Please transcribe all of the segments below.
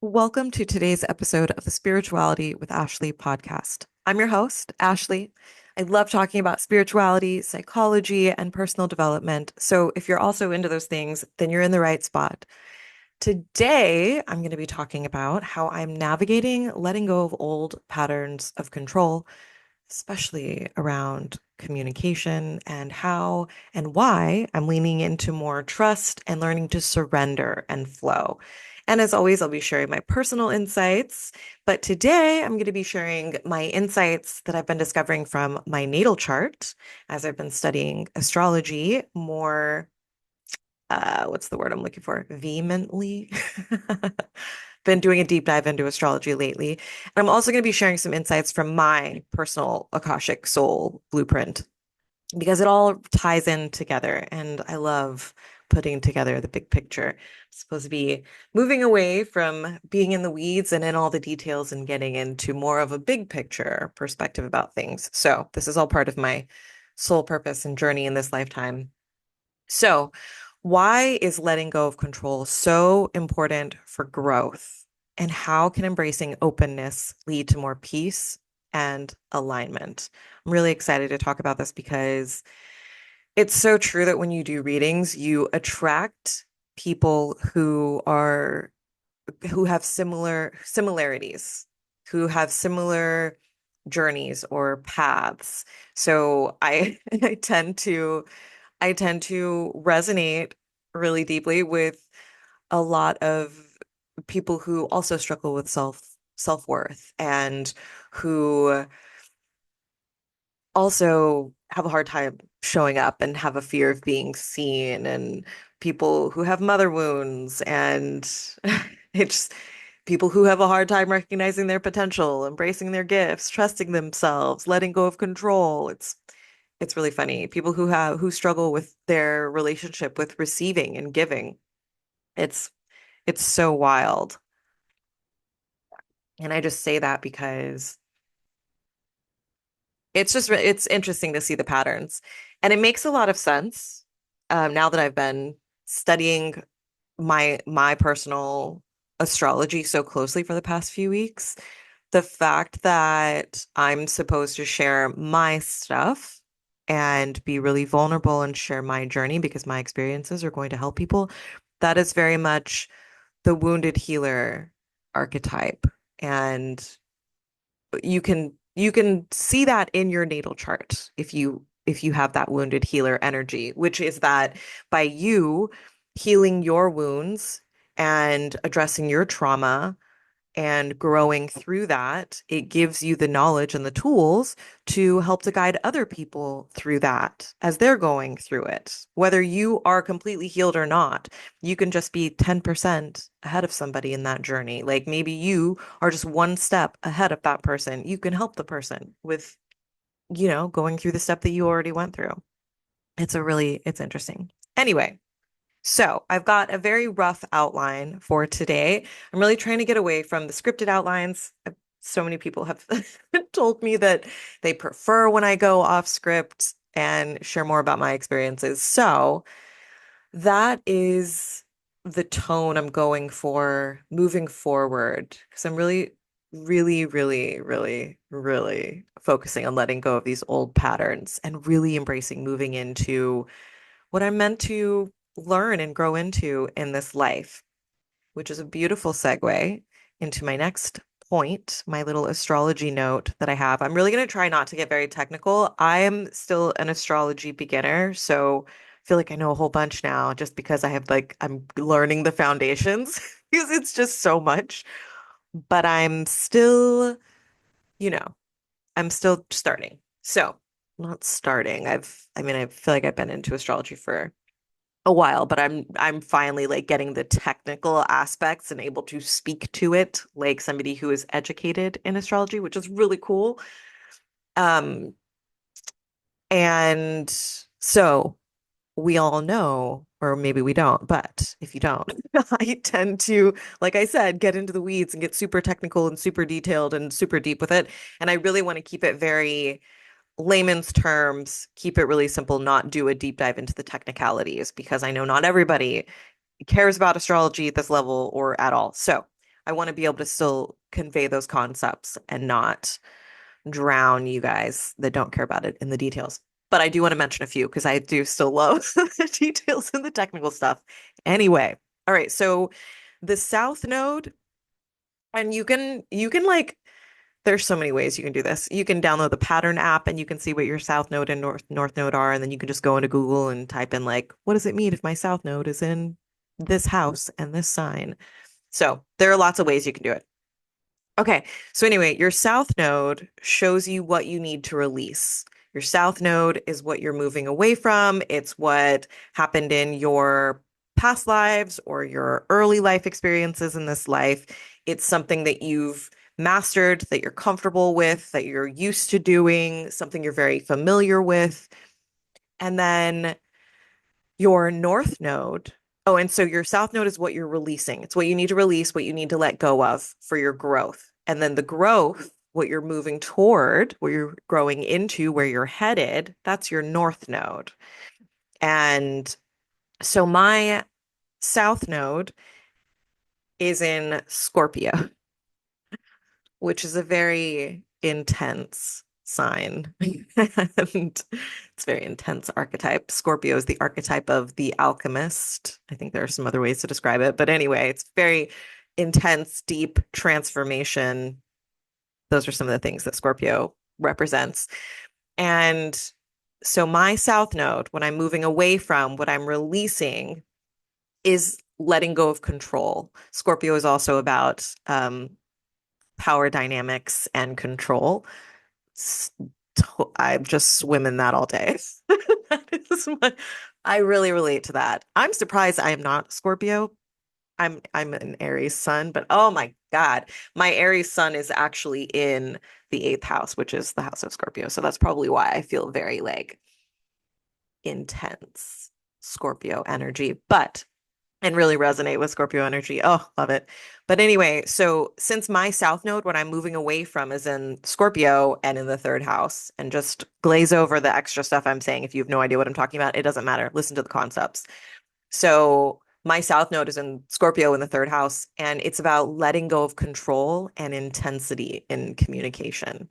Welcome to today's episode of the Spirituality with Ashley podcast. I'm your host, Ashley. I love talking about spirituality, psychology, and personal development. So if you're also into those things, then you're in the right spot. Today, I'm going to be talking about how I'm navigating letting go of old patterns of control, especially around communication, and how and why I'm leaning into more trust and learning to surrender and flow. And as always, I'll be sharing my personal insights. But today, I'm going to be sharing my insights that I've been discovering from my natal chart as I've been studying astrology more. What's the word I'm looking for? Vehemently. Been doing a deep dive into astrology lately. And I'm also going to be sharing some insights from my personal Akashic Soul Blueprint because it all ties in together. And I love putting together the big picture. I'm supposed to be moving away from being in the weeds and in all the details and getting into more of a big picture perspective about things. So this is all part of my soul purpose and journey in this lifetime. So, why is letting go of control so important for growth? And how can embracing openness lead to more peace and alignment? I'm really excited to talk about this because it's so true that when you do readings, you attract people who have similarities, who have similar journeys or paths. So I I tend to resonate really deeply with a lot of people who also struggle with self-worth and who also have a hard time showing up and have a fear of being seen, and people who have mother wounds, and it's people who have a hard time recognizing their potential, embracing their gifts, trusting themselves, letting go of control. It's really funny. People who struggle with their relationship with receiving and giving. It's it's so wild. And I just say that because it's interesting to see the patterns. And it makes a lot of sense now that I've been studying my personal astrology so closely for the past few weeks. The fact that I'm supposed to share my stuff and be really vulnerable and share my journey because my experiences are going to help people, that is very much the wounded healer archetype. And you can see that in your natal chart if you have that wounded healer energy, which is that by you healing your wounds and addressing your trauma and growing through that, it gives you the knowledge and the tools to help to guide other people through that as they're going through it. Whether you are completely healed or not, you can just be 10% ahead of somebody in that journey. Like maybe you are just one step ahead of that person. You can help the person with, going through the step that you already went through. It's interesting. Anyway, so I've got a very rough outline for today. I'm really trying to get away from the scripted outlines. So many people have told me that they prefer when I go off script and share more about my experiences. So that is the tone I'm going for moving forward because I'm really, really, really, really, really focusing on letting go of these old patterns and really embracing moving into what I'm meant to learn and grow into in this life, which is a beautiful segue into my next point, my little astrology note that I have. I'm really going to try not to get very technical. I am still an astrology beginner, so I feel like I know a whole bunch now just because I'm learning the foundations because it's just so much. But you know, I'm still starting. So, not starting. I feel like I've been into astrology for a while, but I'm finally like getting the technical aspects and able to speak to it like somebody who is educated in astrology, which is really cool. Um, and so we all know, or maybe we don't, but if you don't, I tend to, like I said, get into the weeds and get super technical and super detailed and super deep with it. And I really want to keep it very layman's terms, keep it really simple, not do a deep dive into the technicalities because I know not everybody cares about astrology at this level or at all. So I want to be able to still convey those concepts and not drown you guys that don't care about it in the details. But I do want to mention a few because I do still love the details and the technical stuff. Anyway, all right, so the South Node, and you can like there's so many ways you can do this. You can download the pattern app and you can see what your South Node and North Node are, and then you can just go into Google and type in like, what does it mean if my South Node is in this house and this sign? So there are lots of ways you can do it. Okay. So anyway, your South Node shows you what you need to release. Your South Node is what you're moving away from. It's what happened in your past lives or your early life experiences in this life. It's something that you've mastered, that you're comfortable with, that you're used to doing, something you're very familiar with. And then your North Node. Oh, and so your South Node is what you're releasing. It's what you need to release, what you need to let go of for your growth. And then the growth, what you're moving toward, what you're growing into, where you're headed, that's your North Node. And so my South Node is in Scorpio, which is a very intense sign. And it's very intense archetype. Scorpio is the archetype of the alchemist. I think there are some other ways to describe it, but anyway, it's very intense, deep transformation. Those are some of the things that Scorpio represents. And so my South Node, when I'm moving away from what I'm releasing, is letting go of control. Scorpio is also about power dynamics and control. I just swim in that all day. That is I really relate to that. I'm surprised I am not Scorpio. I'm an Aries sun, but oh my God, my Aries sun is actually in the eighth house, which is the house of Scorpio. So that's probably why I feel very like intense Scorpio energy. But and really resonate with Scorpio energy. Oh, love it. But anyway, so since my South Node, what I'm moving away from is in Scorpio and in the third house, and just glaze over the extra stuff I'm saying. If you have no idea what I'm talking about, it doesn't matter. Listen to the concepts. So my South Node is in Scorpio in the third house, and it's about letting go of control and intensity in communication,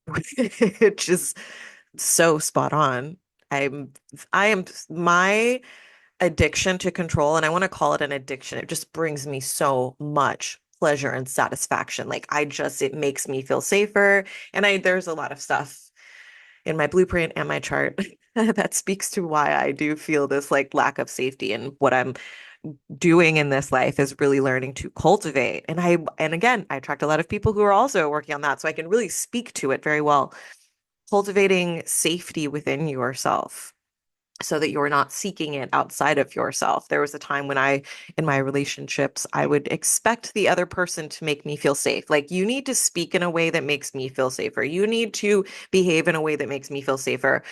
which is so spot on. I'm, I am my addiction to control, and I want to call it an addiction. It just brings me so much pleasure and satisfaction. Like it makes me feel safer. And there's a lot of stuff in my blueprint and my chart that speaks to why I do feel this like lack of safety. And what I'm doing in this life is really learning to cultivate. And again, I attract a lot of people who are also working on that. So I can really speak to it very well. Cultivating safety within yourself so that you're not seeking it outside of yourself. There was a time when in my relationships, I would expect the other person to make me feel safe. Like, you need to speak in a way that makes me feel safer. You need to behave in a way that makes me feel safer.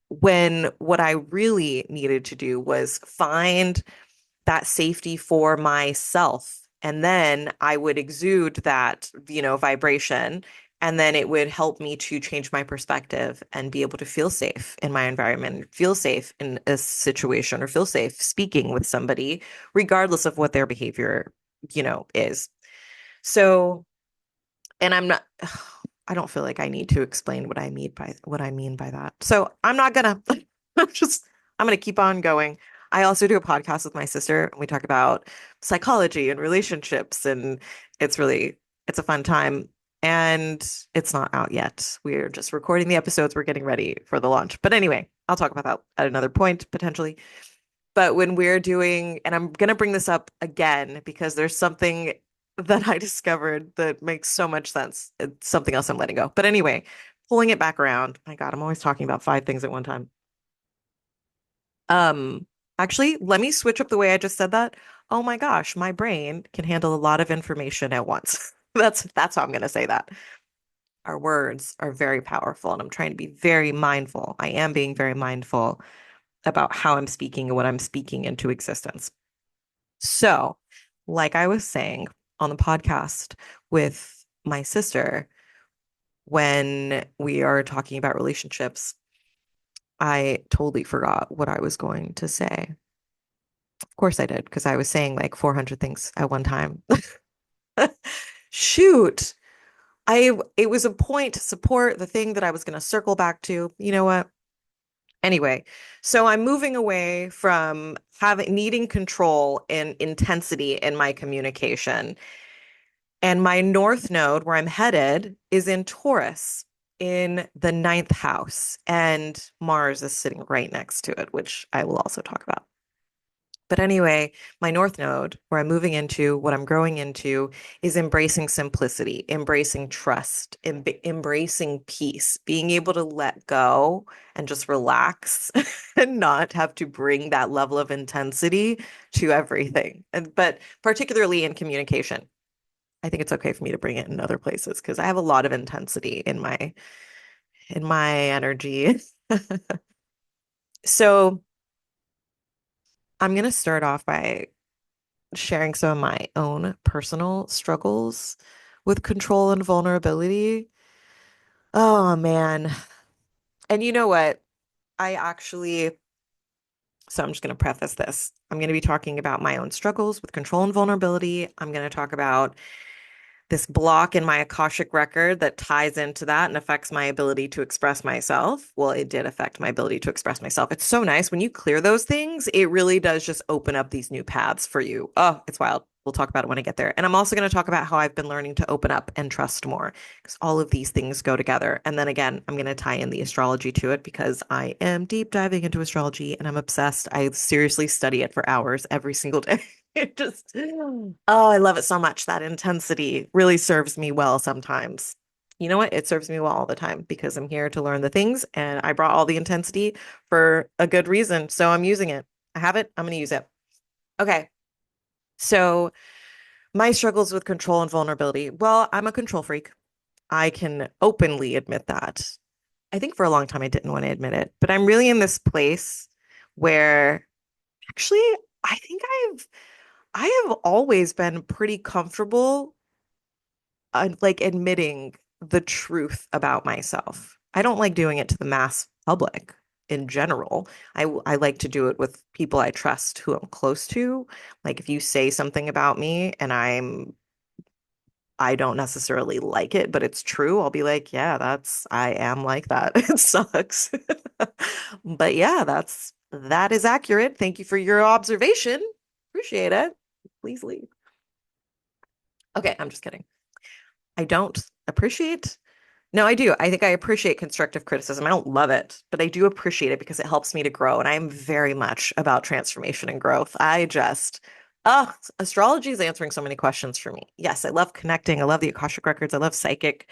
When what I really needed to do was find that safety for myself. And then I would exude that, vibration. And then it would help me to change my perspective and be able to feel safe in my environment, feel safe in a situation, or feel safe speaking with somebody, regardless of what their behavior, is. So, and I'm not, I don't feel like I need to explain what I mean by that. So I'm not gonna, I'm gonna keep on going. I also do a podcast with my sister, and we talk about psychology and relationships, and it's a fun time. And it's not out yet. We're just recording the episodes. We're getting ready for the launch. But anyway, I'll talk about that at another point potentially. But when we're doing, and I'm gonna bring this up again because there's something that I discovered that makes so much sense. It's something else I'm letting go. But anyway, pulling it back around. My God, I'm always talking about five things at one time. Um, Actually, let me switch up the way I just said that. Oh my gosh, my brain can handle a lot of information at once. That's how I'm gonna say that. Our words are very powerful, and I'm trying to be very mindful. I am being very mindful about how I'm speaking and what I'm speaking into existence. So, like I was saying on the podcast with my sister, when we are talking about relationships, I totally forgot what I was going to say. Of course I did, because I was saying like 400 things at one time. Shoot. It was a point to support the thing that I was going to circle back to. You know what? Anyway, so I'm moving away from having needing control and intensity in my communication. And my north node, where I'm headed, is in Taurus in the ninth house. And Mars is sitting right next to it, which I will also talk about. But anyway, my North Node, where I'm moving into, what I'm growing into, is embracing simplicity, embracing trust, embracing peace, being able to let go and just relax and not have to bring that level of intensity to everything. And but particularly in communication, I think it's okay for me to bring it in other places because I have a lot of intensity in my energy. So I'm going to start off by sharing some of my own personal struggles with control and vulnerability. Oh man. And you know what? I actually, so I'm just going to preface this. I'm going to be talking about my own struggles with control and vulnerability. I'm going to talk about this block in my Akashic record that ties into that and affects my ability to express myself. Well, it did affect my ability to express myself. It's so nice when you clear those things, it really does just open up these new paths for you. Oh, it's wild. We'll talk about it when I get there. And I'm also going to talk about how I've been learning to open up and trust more because all of these things go together. And then again, I'm going to tie in the astrology to it because I am deep diving into astrology and I'm obsessed. I seriously study it for hours every single day. It just, oh, I love it so much. That intensity really serves me well sometimes. You know what? It serves me well all the time because I'm here to learn the things and I brought all the intensity for a good reason. So I'm using it. I have it. I'm going to use it. Okay. So my struggles with control and vulnerability. Well, I'm a control freak. I can openly admit that. I think for a long time I didn't want to admit it, but I'm really in this place where actually I think I have always been pretty comfortable like admitting the truth about myself. I don't like doing it to the mass public in general. I like to do it with people I trust who I'm close to. Like if you say something about me and I don't necessarily like it, but it's true, I'll be like, yeah, I am like that. It sucks. But yeah, that is accurate. Thank you for your observation. Appreciate it. Please leave. Okay, I'm just kidding. I don't appreciate. No, I do. I think I appreciate constructive criticism. I don't love it, but I do appreciate it because it helps me to grow. And I am very much about transformation and growth. Astrology is answering so many questions for me. Yes, I love connecting. I love the Akashic records. I love psychic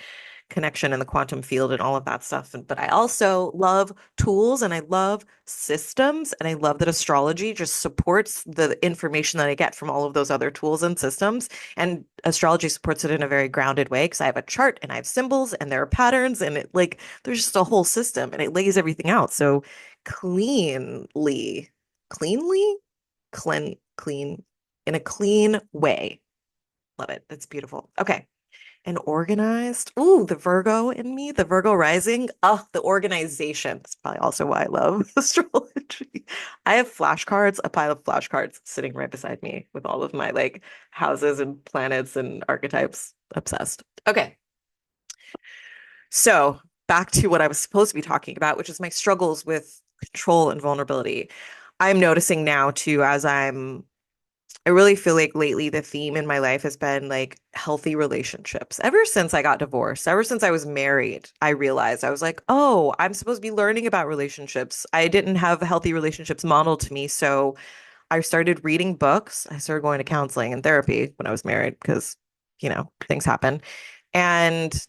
connection in the quantum field and all of that stuff. But I also love tools and I love systems. And I love that astrology just supports the information that I get from all of those other tools and systems. And astrology supports it in a very grounded way because I have a chart and I have symbols and there are patterns and it like there's just a whole system and it lays everything out so cleanly, cleanly, clean in a clean way. Love it. It's beautiful. Okay. And organized. Ooh, the Virgo in me, the Virgo rising. Oh, the organization. That's probably also why I love astrology. I have flashcards, a pile of flashcards sitting right beside me with all of my like houses and planets and archetypes. Obsessed. Okay. So back to what I was supposed to be talking about, which is my struggles with control and vulnerability. I'm noticing now too, I really feel like lately the theme in my life has been like healthy relationships. Ever since I got divorced, ever since I was married, I realized I was like, oh, I'm supposed to be learning about relationships. I didn't have healthy relationships modeled to me. So I started reading books. I started going to counseling and therapy when I was married because, things happen. And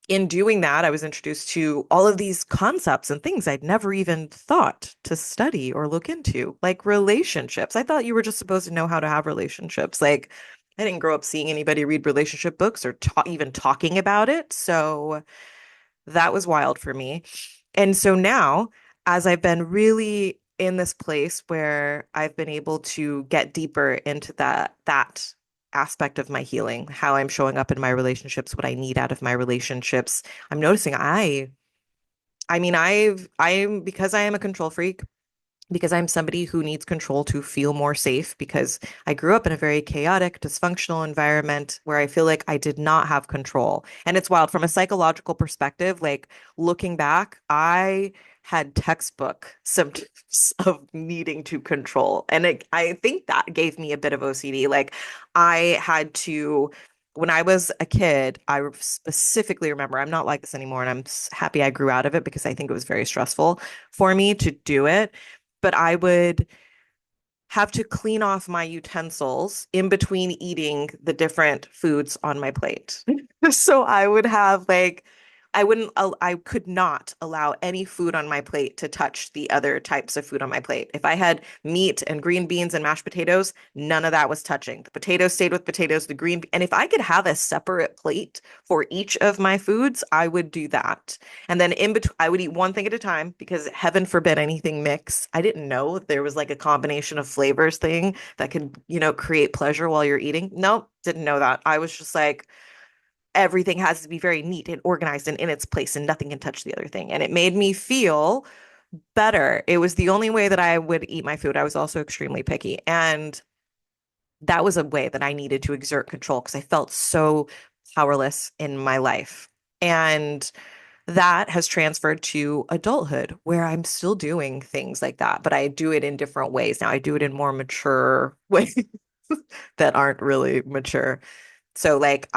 in doing that, I was introduced to all of these concepts and things I'd never even thought to study or look into, like relationships. I thought you were just supposed to know how to have relationships. Like, I didn't grow up seeing anybody read relationship books or even talking about it. So that was wild for me. And so now, as I've been really in this place where I've been able to get deeper into that aspect of my healing, how I'm showing up in my relationships, what I need out of my relationships, I'm noticing I mean, I'm because I am a control freak, because I'm somebody who needs control to feel more safe because I grew up in a very chaotic, dysfunctional environment where I feel like I did not have control. And it's wild from a psychological perspective, like looking back, I had textbook symptoms of needing to control. And I think that gave me a bit of OCD. Like I had to, when I was a kid, I specifically remember, I'm not like this anymore, and I'm happy I grew out of it because I think it was very stressful for me to do it, but I would have to clean off my utensils in between eating the different foods on my plate. So I would have like, I could not allow any food on my plate to touch the other types of food on my plate. If I had meat and green beans and mashed potatoes, none of that was touching. The potatoes stayed with potatoes, and if I could have a separate plate for each of my foods, I would do that. And then in between, I would eat one thing at a time because heaven forbid anything mix. I didn't know there was like a combination of flavors thing that could, create pleasure while you're eating. Nope, didn't know that. I was just like, everything has to be very neat and organized and in its place, and nothing can touch the other thing. And it made me feel better. It was the only way that I would eat my food. I was also extremely picky. And that was a way that I needed to exert control because I felt so powerless in my life. And that has transferred to adulthood where I'm still doing things like that, but I do it in different ways. Now I do it in more mature ways that aren't really mature. So like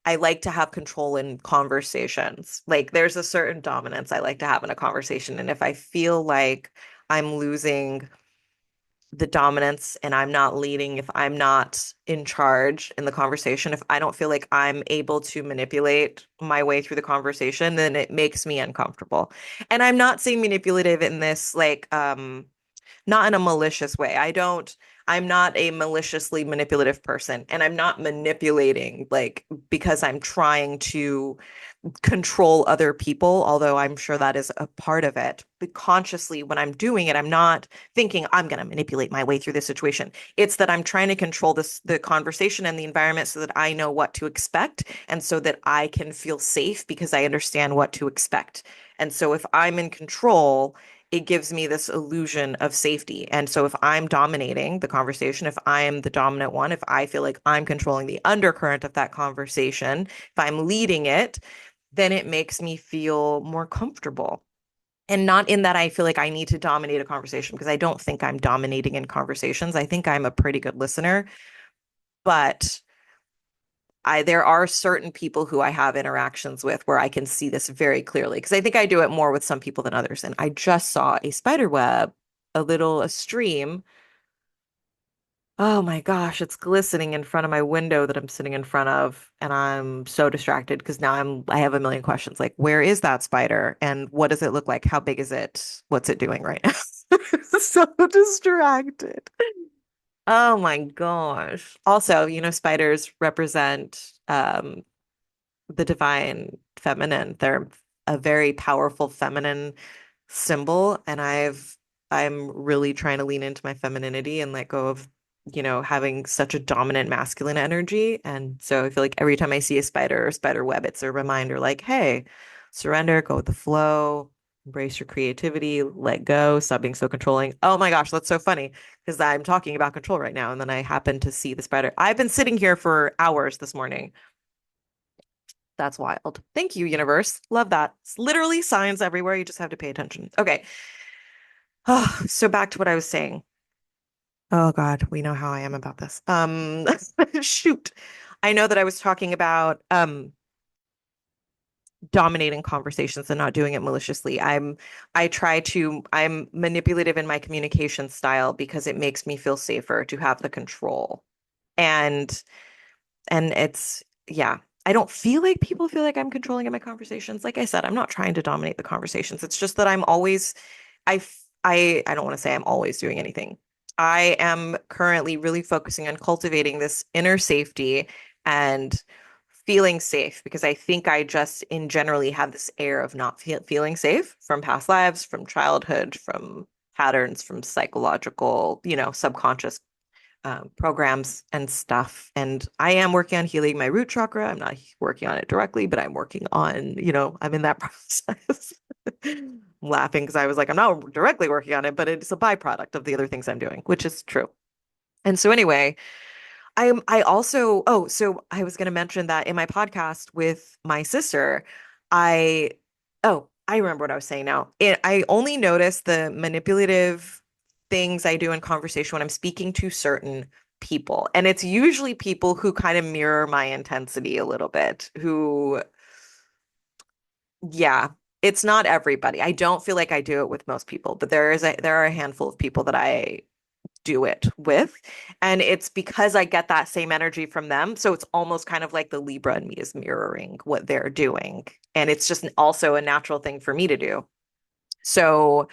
I like to have control in conversations. Like there's a certain dominance I like to have in a conversation. And if I feel like I'm losing the dominance and I'm not leading, if I'm not in charge in the conversation, if I don't feel like I'm able to manipulate my way through the conversation, then it makes me uncomfortable. And I'm not saying manipulative in this like not in a malicious way. I'm not a maliciously manipulative person, and I'm not manipulating like because I'm trying to control other people, although I'm sure that is a part of it. But consciously, when I'm doing it, I'm not thinking I'm going to manipulate my way through this situation. It's that I'm trying to control the conversation and the environment so that I know what to expect and so that I can feel safe because I understand what to expect. And so if I'm in control, it gives me this illusion of safety. And so if I'm dominating the conversation, if I am the dominant one, if I feel like I'm controlling the undercurrent of that conversation, if I'm leading it, then it makes me feel more comfortable. And not in that I feel like I need to dominate a conversation because I don't think I'm dominating in conversations. I think I'm a pretty good listener, but there are certain people who I have interactions with where I can see this very clearly because I think I do it more with some people than others. And I just saw a spider web, a stream. Oh my gosh, it's glistening in front of my window that I'm sitting in front of, and I'm so distracted because now I have a million questions like where is that spider and what does it look like? How big is it? What's it doing right now? So distracted. Oh my gosh. Also, spiders represent the divine feminine. They're a very powerful feminine symbol, and I'm really trying to lean into my femininity and let go of, having such a dominant masculine energy. And so I feel like every time I see a spider or spider web, it's a reminder like, hey, surrender, go with the flow, embrace your creativity, let go, stop being so controlling. Oh my gosh, that's so funny because I'm talking about control right now. And then I happen to see the spider. I've been sitting here for hours this morning. That's wild. Thank you, universe. Love that. It's literally signs everywhere. You just have to pay attention. Okay. Oh, so back to what I was saying. Oh God, we know how I am about this. Shoot. I know that I was talking about dominating conversations and not doing it maliciously. I'm manipulative in my communication style because it makes me feel safer to have the control. And it's, yeah, I don't feel like people feel like I'm controlling in my conversations. Like I said, I'm not trying to dominate the conversations. It's just that I'm always, I don't want to say I'm always doing anything. I am currently really focusing on cultivating this inner safety and feeling safe because I think I just in generally have this air of not feeling safe from past lives, from childhood, from patterns, from psychological, subconscious programs and stuff. And I am working on healing my root chakra. I'm not working on it directly, but I'm working on, I'm in that process. I'm laughing because I was like, I'm not directly working on it, but it's a byproduct of the other things I'm doing, which is true. And so anyway, I also, oh, so I was going to mention that in my podcast with my sister, I, oh, I remember what I was saying now. I only notice the manipulative things I do in conversation when I'm speaking to certain people. And it's usually people who kind of mirror my intensity a little bit, who, yeah, it's not everybody. I don't feel like I do it with most people, but there are a handful of people that I do it with. And it's because I get that same energy from them. So it's almost kind of like the Libra in me is mirroring what they're doing. And it's just also a natural thing for me to do. So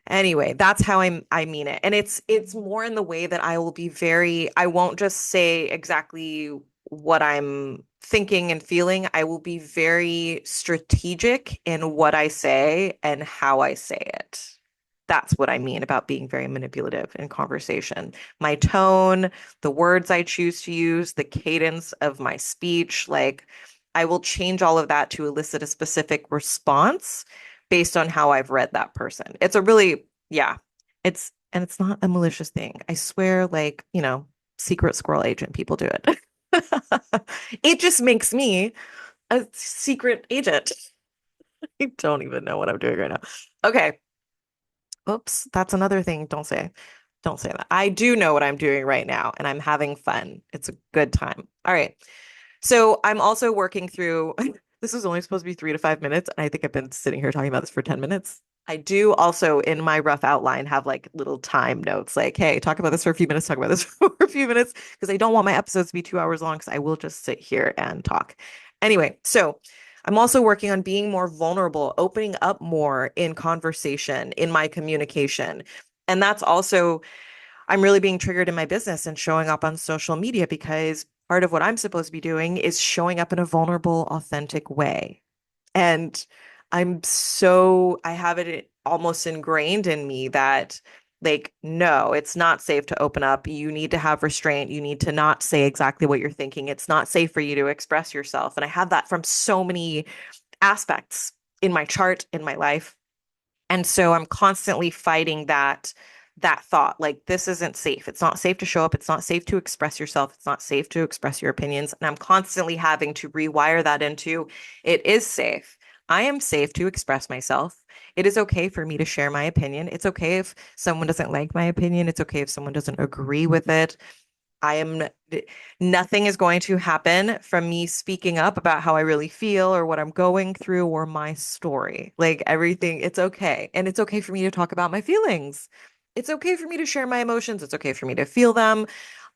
anyway, that's how I mean it. And it's more in the way that I will be very, I won't just say exactly what I'm thinking and feeling. I will be very strategic in what I say and how I say it. That's what I mean about being very manipulative in conversation. My tone, the words I choose to use, the cadence of my speech, like I will change all of that to elicit a specific response based on how I've read that person. It's a really, yeah, and it's not a malicious thing. I swear, like, secret squirrel agent people do it. It just makes me a secret agent. I don't even know what I'm doing right now. Okay. Oops, that's another thing. Don't say that. I do know what I'm doing right now, and I'm having fun. It's a good time. All right. So I'm also working through, this is only supposed to be 3 to 5 minutes, and I think I've been sitting here talking about this for 10 minutes. I do also, in my rough outline, have like little time notes like, hey, talk about this for a few minutes, talk about this for a few minutes, because I don't want my episodes to be 2 hours long, because I will just sit here and talk. Anyway, so I'm also working on being more vulnerable, opening up more in conversation, in my communication. And that's also I'm really being triggered in my business and showing up on social media because part of what I'm supposed to be doing is showing up in a vulnerable, authentic way. And I have it almost ingrained in me that, like, no, it's not safe to open up. You need to have restraint. You need to not say exactly what you're thinking. It's not safe for you to express yourself. And I have that from so many aspects in my chart, in my life. And so I'm constantly fighting that thought like this isn't safe. It's not safe to show up. It's not safe to express yourself. It's not safe to express your opinions. And I'm constantly having to rewire that into it is safe. I am safe to express myself. It is okay for me to share my opinion. It's okay if someone doesn't like my opinion. It's okay if someone doesn't agree with it. I am nothing is going to happen from me speaking up about how I really feel or what I'm going through or my story. Like everything, it's okay. And it's okay for me to talk about my feelings. It's okay for me to share my emotions. It's okay for me to feel them.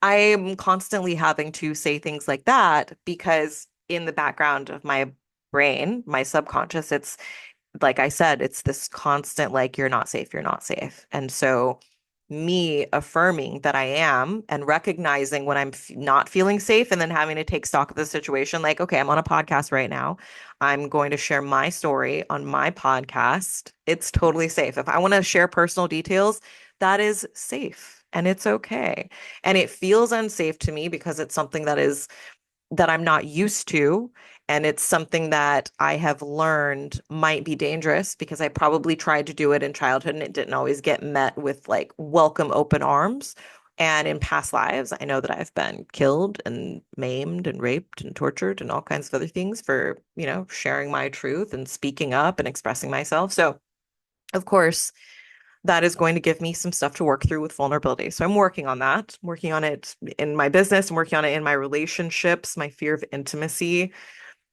I am constantly having to say things like that because in the background of my brain, my subconscious, it's like I said, it's this constant, like, you're not safe, you're not safe. And so, me affirming that I am and recognizing when I'm not feeling safe and then having to take stock of the situation, like, okay, I'm on a podcast right now. I'm going to share my story on my podcast. It's totally safe. If I want to share personal details, that is safe and it's okay. And it feels unsafe to me because it's something that I'm not used to. And it's something that I have learned might be dangerous because I probably tried to do it in childhood and it didn't always get met with like welcome open arms. And in past lives, I know that I've been killed and maimed and raped and tortured and all kinds of other things for, sharing my truth and speaking up and expressing myself. So, of course, that is going to give me some stuff to work through with vulnerability. So I'm working on that, working on it in my business, I'm working on it in my relationships, my fear of intimacy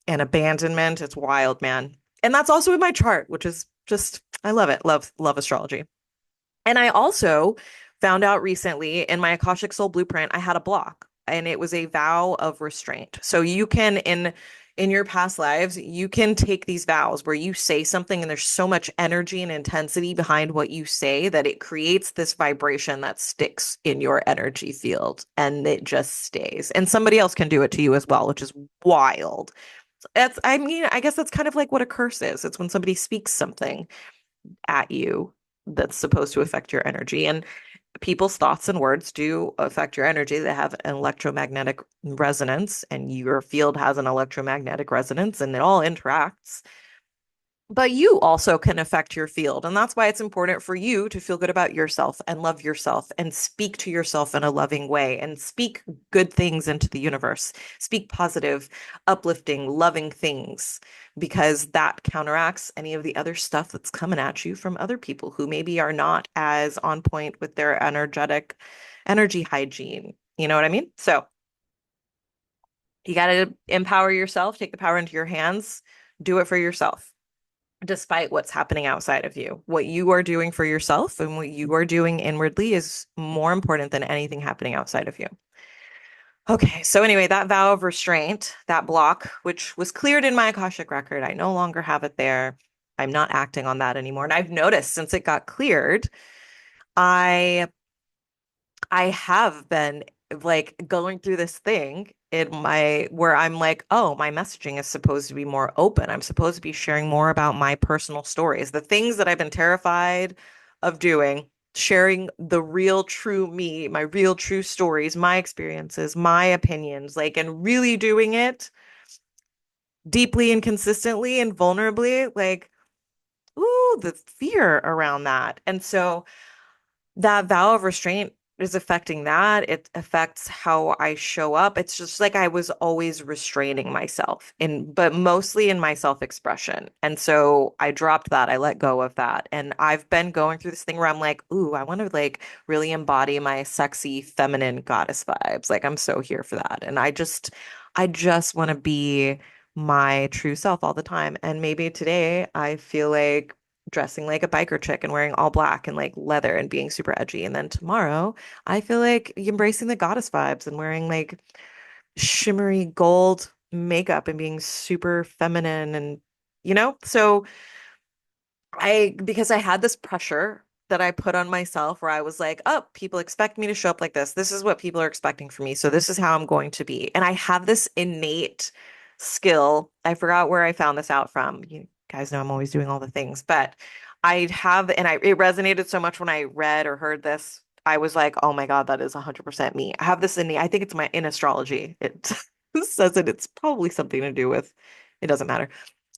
and abandonment. It's wild, man. And that's also in my chart, which is just, I love it. Love astrology. And I also found out recently in my Akashic Soul Blueprint, I had a block and it was a vow of restraint. So you can in your past lives, you can take these vows where you say something and there's so much energy and intensity behind what you say that it creates this vibration that sticks in your energy field and it just stays. And somebody else can do it to you as well, which is wild. I mean, I guess that's kind of like what a curse is. It's when somebody speaks something at you that's supposed to affect your energy. And people's thoughts and words do affect your energy. They have an electromagnetic resonance, and your field has an electromagnetic resonance, and it all interacts. But you also can affect your field. And that's why it's important for you to feel good about yourself and love yourself and speak to yourself in a loving way and speak good things into the universe. Speak positive, uplifting, loving things, because that counteracts any of the other stuff that's coming at you from other people who maybe are not as on point with their energy hygiene. You know what I mean? So you got to empower yourself, take the power into your hands, do it for yourself despite what's happening outside of you. What you are doing for yourself and what you are doing inwardly is more important than anything happening outside of you. Okay, so anyway, that vow of restraint, that block, which was cleared in my Akashic record, I no longer have it there. I'm not acting on that anymore. And I've noticed since it got cleared, I I have been like going through this thing in my where I'm like, oh, my messaging is supposed to be more open. I'm supposed to be sharing more about my personal stories, the things that I've been terrified of doing, sharing the real true me, my real true stories, my experiences, my opinions, like, and really doing it deeply and consistently and vulnerably, like, ooh, the fear around that. And so that vow of restraint is affecting that. It affects how I show up. It's just like I was always restraining myself but mostly in my self-expression. And so I dropped that. I let go of that. And I've been going through this thing where I'm like, ooh, I want to like really embody my sexy feminine goddess vibes. Like I'm so here for that. And I just want to be my true self all the time. And maybe today I feel like dressing like a biker chick and wearing all black and like leather and being super edgy. And then tomorrow, I feel like embracing the goddess vibes and wearing like shimmery gold makeup and being super feminine and so because I had this pressure that I put on myself where I was like, oh, people expect me to show up like this. This is what people are expecting from me. So this is how I'm going to be. And I have this innate skill. I forgot where I found this out from. You guys know I'm always doing all the things, but it resonated so much when I read or heard this. I was like, oh my God, that is 100% me. I have this innate, I think it's in astrology. It says it. It's probably something to do with, it doesn't matter.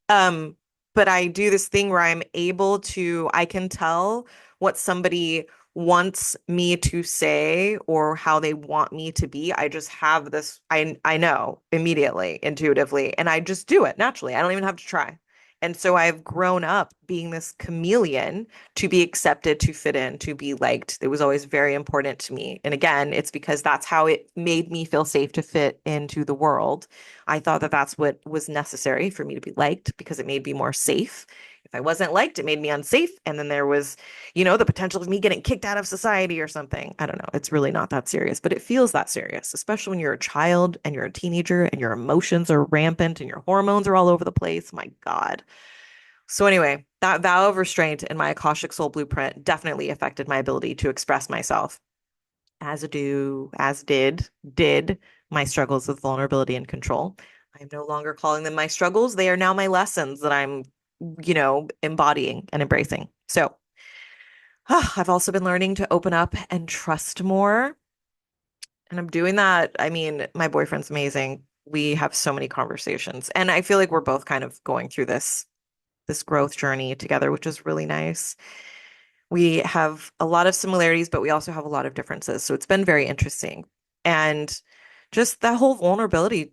Um, but I do this thing where I can tell what somebody wants me to say or how they want me to be. I just have this, I know immediately, intuitively, and I just do it naturally. I don't even have to try. And so I've grown up being this chameleon to be accepted, to fit in, to be liked. It was always very important to me. And again, it's because that's how it made me feel safe to fit into the world. I thought that that's what was necessary for me to be liked because it made me more safe. If I wasn't liked, it made me unsafe. And then there was, the potential of me getting kicked out of society or something. I don't know. It's really not that serious, but it feels that serious, especially when you're a child and you're a teenager and your emotions are rampant and your hormones are all over the place. My God. So, anyway, that vow of restraint in my Akashic Soul Blueprint definitely affected my ability to express myself as did my struggles with vulnerability and control. I'm no longer calling them my struggles. They are now my lessons that I'm, embodying and embracing. So I've also been learning to open up and trust more. And I'm doing that. I mean, my boyfriend's amazing. We have so many conversations. And I feel like we're both kind of going through this growth journey together, which is really nice. We have a lot of similarities, but we also have a lot of differences. So it's been very interesting. And just that whole vulnerability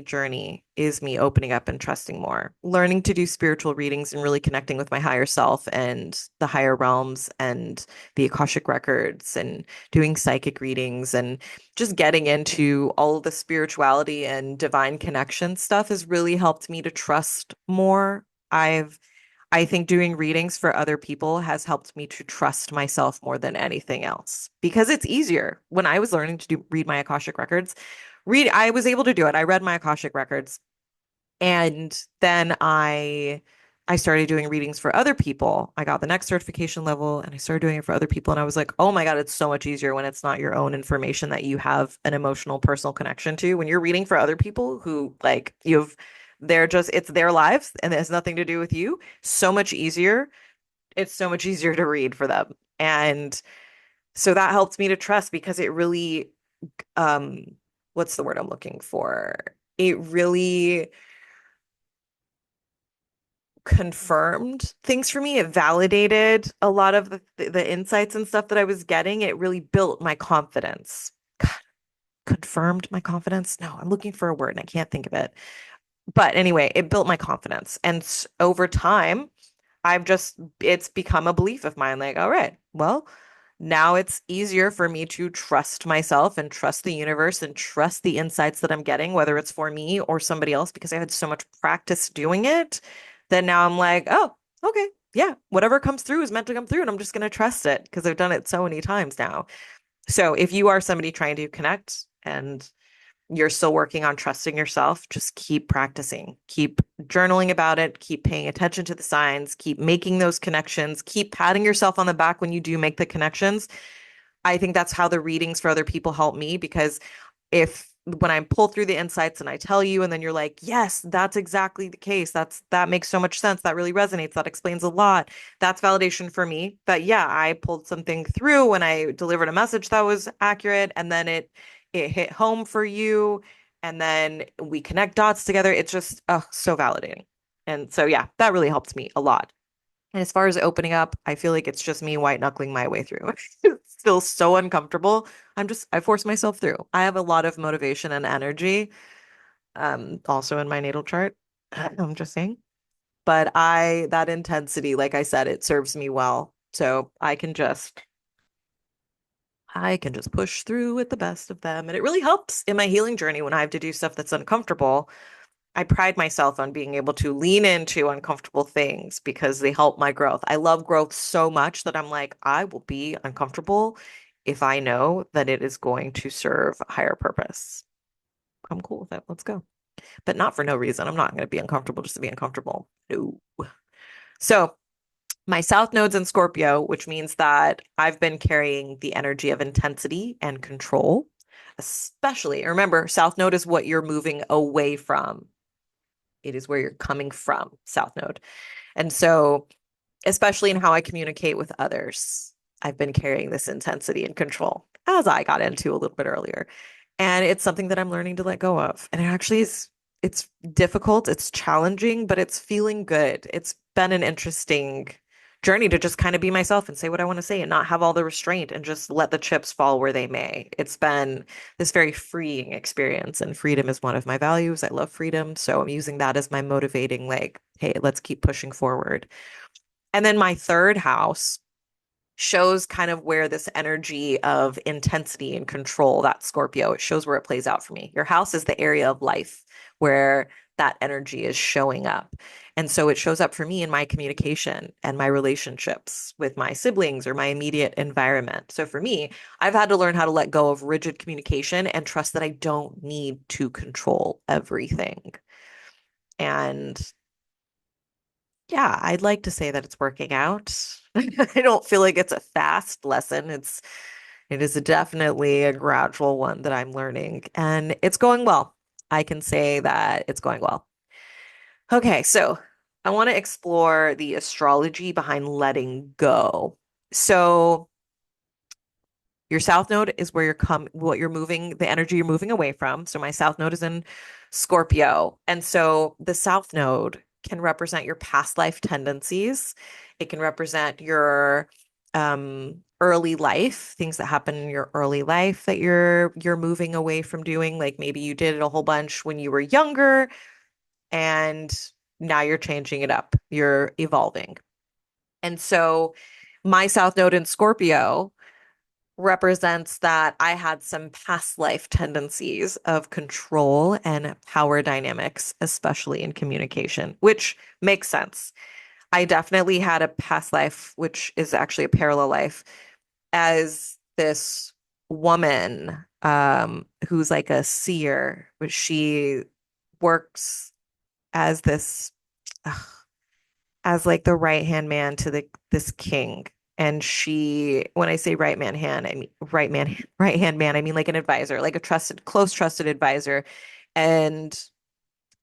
journey is me opening up and trusting more, learning to do spiritual readings and really connecting with my higher self and the higher realms and the Akashic records and doing psychic readings and just getting into all of the spirituality and divine connection stuff has really helped me to trust more. I think doing readings for other people has helped me to trust myself more than anything else because it's easier. When I was learning to read my Akashic records, I was able to do it. I read my Akashic records and then I started doing readings for other people. I got the next certification level and I started doing it for other people and I was like, "Oh my God, it's so much easier when it's not your own information that you have an emotional personal connection to. When you're reading for other people who like it's their lives and it has nothing to do with you. So much easier. It's so much easier to read for them. And so that helped me to trust because it really, um, what's the word I'm looking for? It really confirmed things for me. It validated a lot of the insights and stuff that I was getting. It really built my confidence. God, confirmed my confidence? No, I'm looking for a word and I can't think of it. But anyway, it built my confidence. And over time, it's become a belief of mine. Like, all right, well, now it's easier for me to trust myself and trust the universe and trust the insights that I'm getting, whether it's for me or somebody else, because I had so much practice doing it that now I'm like, oh, okay, yeah, whatever comes through is meant to come through. And I'm just going to trust it because I've done it so many times now. So if you are somebody trying to connect and you're still working on trusting yourself, just keep practicing, keep journaling about it, keep paying attention to the signs, keep making those connections, keep patting yourself on the back when you do make the connections. I think that's how the readings for other people help me because if when I pull through the insights and I tell you, and then you're like, yes, that's exactly the case. That makes so much sense. That really resonates. That explains a lot. That's validation for me. But yeah, I pulled something through when I delivered a message that was accurate, and then it hit home for you, and then we connect dots together. It's just so validating. And so yeah, that really helps me a lot. And as far as opening up, I feel like it's just me white knuckling my way through. It's still so uncomfortable. I force myself through. I have a lot of motivation and energy, also in my natal chart. I'm just saying. But that intensity, like I said, it serves me well. So I can just push through with the best of them. And it really helps in my healing journey when I have to do stuff that's uncomfortable. I pride myself on being able to lean into uncomfortable things because they help my growth. I love growth so much that I'm like, I will be uncomfortable if I know that it is going to serve a higher purpose. I'm cool with it. Let's go. But not for no reason. I'm not going to be uncomfortable just to be uncomfortable. No. So, my South Node's in Scorpio, which means that I've been carrying the energy of intensity and control, especially. Remember, South Node is what you're moving away from. It is where you're coming from, South Node. And so, especially in how I communicate with others, I've been carrying this intensity and control, as I got into a little bit earlier. And it's something that I'm learning to let go of. And it actually it's difficult, it's challenging, but it's feeling good. It's been an interesting journey to just kind of be myself and say what I want to say and not have all the restraint and just let the chips fall where they may. It's been this very freeing experience, and freedom is one of my values. I love freedom. So I'm using that as my motivating, like, hey, let's keep pushing forward. And then my third house shows kind of where this energy of intensity and control, that Scorpio, it shows where it plays out for me. Your house is the area of life where that energy is showing up. And so it shows up for me in my communication and my relationships with my siblings or my immediate environment. So for me, I've had to learn how to let go of rigid communication and trust that I don't need to control everything. And yeah, I'd like to say that it's working out. I don't feel like it's a fast lesson. It is definitely a gradual one that I'm learning, and it's going well. I can say that it's going well. Okay, so I want to explore the astrology behind letting go. So your south node is where what you're moving, the energy you're moving away from. So my south node is in Scorpio. And so the south node can represent your past life tendencies. It can represent your early life, things that happen in your early life that you're moving away from doing. Like maybe you did it a whole bunch when you were younger and now you're changing it up. You're evolving. And so my south node in Scorpio represents that I had some past life tendencies of control and power dynamics, especially in communication, which makes sense. I definitely had a past life, which is actually a parallel life, as this woman who's like a seer, which she works as this as like the right hand man to this king. And she, when I say I mean right hand man, I mean like an advisor, like a trusted, close, trusted advisor. And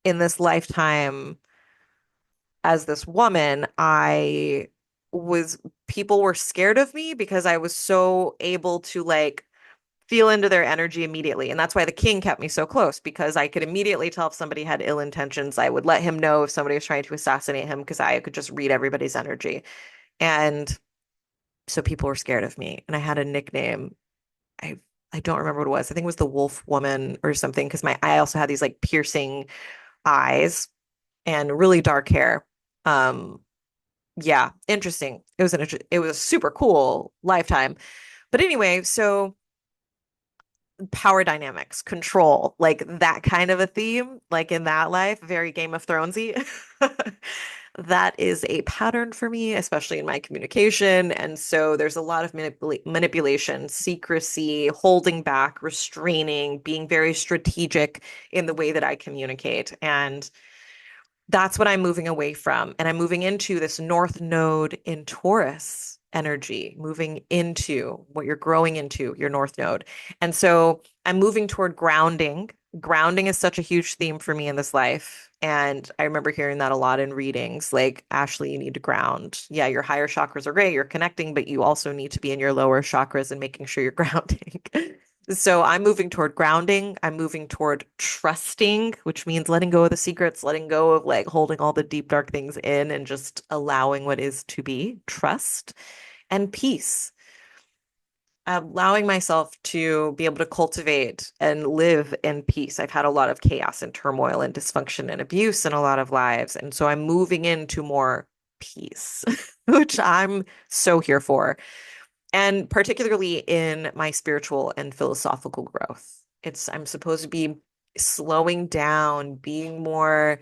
in this lifetime, as this woman, was, people were scared of me because I was so able to like feel into their energy immediately. And that's why the king kept me so close because I could immediately tell if somebody had ill intentions. I would let him know if somebody was trying to assassinate him because I could just read everybody's energy. And so people were scared of me. And I had a nickname. I I don't remember what it was. I think it was the Wolf Woman or something because my I also had these like piercing eyes and really dark hair. Um, yeah, interesting. It was a super cool lifetime. But anyway, so power dynamics, control, like that kind of a theme, like in that life, very Game of Thronesy. That is a pattern for me, especially in my communication. And so there's a lot of manipulation, secrecy, holding back, restraining, being very strategic in the way that I communicate. And that's what I'm moving away from. And I'm moving into this North Node in Taurus energy, moving into what you're growing into, your North Node. And so I'm moving toward grounding. Grounding is such a huge theme for me in this life. And I remember hearing that a lot in readings like, Ashley, you need to ground. Yeah, your higher chakras are great, you're connecting, but you also need to be in your lower chakras and making sure you're grounding. So I'm moving toward grounding. I'm moving toward trusting, which means letting go of the secrets, letting go of like holding all the deep, dark things in and just allowing what is to be. Trust and peace. Allowing myself to be able to cultivate and live in peace. I've had a lot of chaos and turmoil and dysfunction and abuse in a lot of lives. And so I'm moving into more peace, which I'm so here for, and particularly in my spiritual and philosophical growth. I'm supposed to be slowing down, being more,